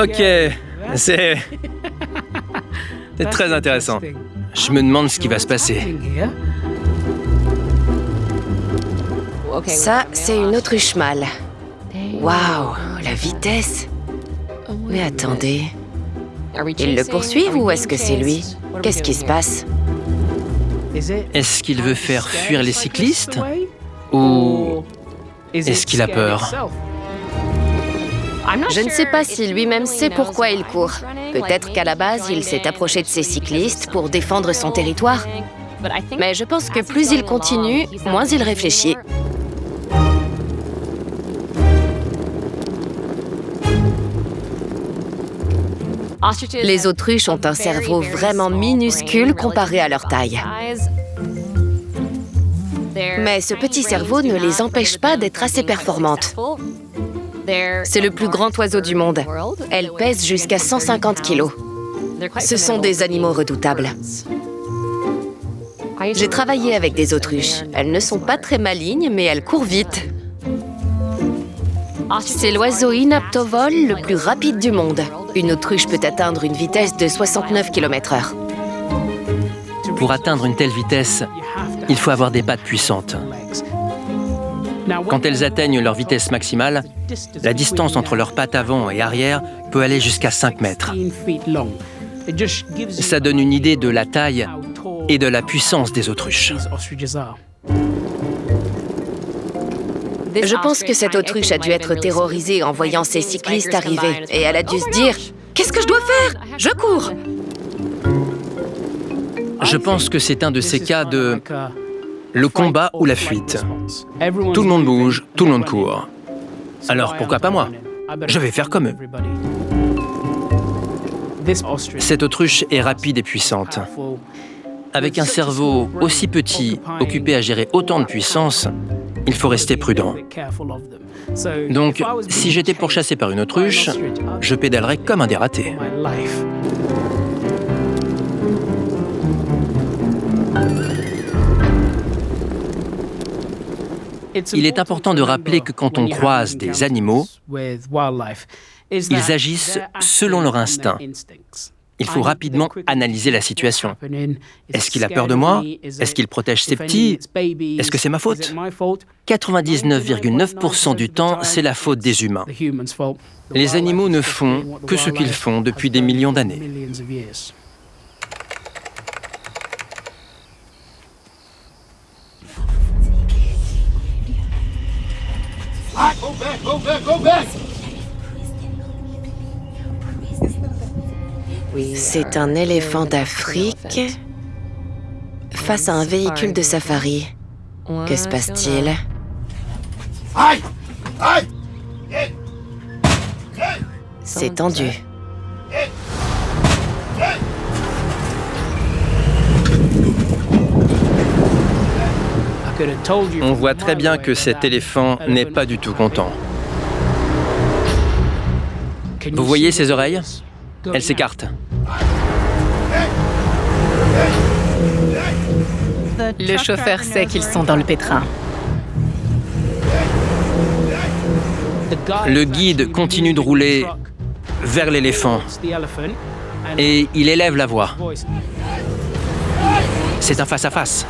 Ok, c'est très intéressant. Je me demande ce qui va se passer. Ça, c'est une autruche mâle. Waouh, la vitesse! Mais attendez, ils le poursuivent ou est-ce que c'est lui? Qu'est-ce qui se passe? Est-ce qu'il veut faire fuir les cyclistes? Ou est-ce qu'il a peur? Je ne sais pas si lui-même sait pourquoi il court. Peut-être qu'à la base, il s'est approché de ces cyclistes pour défendre son territoire. Mais je pense que plus il continue, moins il réfléchit. Les autruches ont un cerveau vraiment minuscule comparé à leur taille. Mais ce petit cerveau ne les empêche pas d'être assez performantes. C'est le plus grand oiseau du monde. Elle pèse jusqu'à 150 kilos. Ce sont des animaux redoutables. J'ai travaillé avec des autruches. Elles ne sont pas très malignes, mais elles courent vite. C'est l'oiseau inaptovol le plus rapide du monde. Une autruche peut atteindre une vitesse de 69 km/h. Pour atteindre une telle vitesse, il faut avoir des pattes puissantes. Quand elles atteignent leur vitesse maximale, la distance entre leurs pattes avant et arrière peut aller jusqu'à 5 mètres. Ça donne une idée de la taille et de la puissance des autruches. Je pense que cette autruche a dû être terrorisée en voyant ces cyclistes arriver. Et elle a dû se dire « Qu'est-ce que je dois faire? Je cours !» Je pense que c'est un de ces cas de le combat ou la fuite. Tout le monde bouge, tout le monde court. Alors pourquoi pas moi? Je vais faire comme eux. Cette autruche est rapide et puissante. Avec un cerveau aussi petit, occupé à gérer autant de puissance, il faut rester prudent. Donc, si j'étais pourchassé par une autruche, je pédalerais comme un dératé. Il est important de rappeler que quand on croise des animaux, ils agissent selon leur instinct. Il faut rapidement analyser la situation. Est-ce qu'il a peur de moi? Est-ce qu'il protège ses petits? Est-ce que c'est ma faute? 99,9% du temps, c'est la faute des humains. Les animaux ne font que ce qu'ils font depuis des millions d'années. C'est un éléphant d'Afrique face à un véhicule de safari. Que se passe-t-il? C'est tendu. On voit très bien que cet éléphant n'est pas du tout content. Vous voyez ses oreilles? Elles s'écartent. Le chauffeur sait qu'ils sont dans le pétrin. Le guide continue de rouler vers l'éléphant et il élève la voix. C'est un face-à-face.